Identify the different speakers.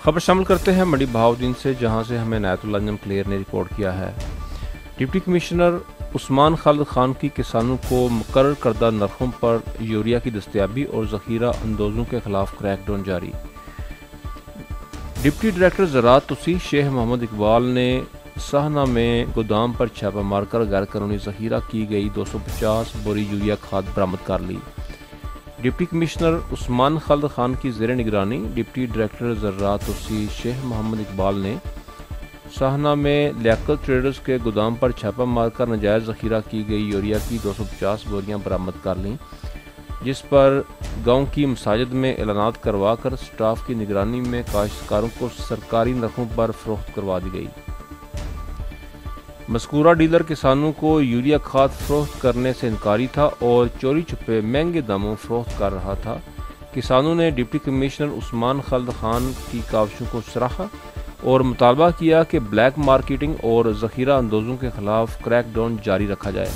Speaker 1: खबर शामिल करते हैं मंडी बहाउद्दीन से, जहां से हमें इनायतुल्लाह अंजम क्लियर ने रिपोर्ट किया है। डिप्टी कमिश्नर उस्मान खालिद खान की किसानों को मुकर्रर करदा नरखों पर यूरिया की दस्तयाबी और ज़ख़ीरा अंदोज़ों के खिलाफ क्रैकडाउन जारी। डिप्टी डायरेक्टर ज़राअत तुसी शेख मोहम्मद इकबाल ने सहना में गोदाम पर छापा मारकर गैर कानूनी ज़ख़ीरा की गई 250 बोरी यूरिया खाद बरामद कर ली। डिप्टी कमिश्नर उस्मान खालिद खान की ज़ेर निगरानी डिप्टी डायरेक्टर ज़राअत तुसी शेख मोहम्मद इकबाल ने सहना में लियाकत ट्रेडर्स के गोदाम पर छापा मारकर नाजायज़ ज़ख़ीरा की गई यूरिया की 250 बोरियां बरामद कर लीं, जिस पर गांव की मसाजिद में ऐलानात करवा कर स्टाफ की निगरानी में काश्तकारों को सरकारी नरखों पर फ़रोख्त करवा दी गई। मज़कूरा डीलर किसानों को यूरिया खाद फ़रोख्त करने से इनकारी था और चोरी छुपे महंगे दामों फ़रोख्त कर रहा था। किसानों ने डिप्टी कमिश्नर उस्मान खालिद खान की काविशों को सराहा और मुतालबा किया कि ब्लैक मार्केटिंग और ज़ख़ीरा अंदोज़ों के खिलाफ क्रैकडाउन जारी रखा जाए।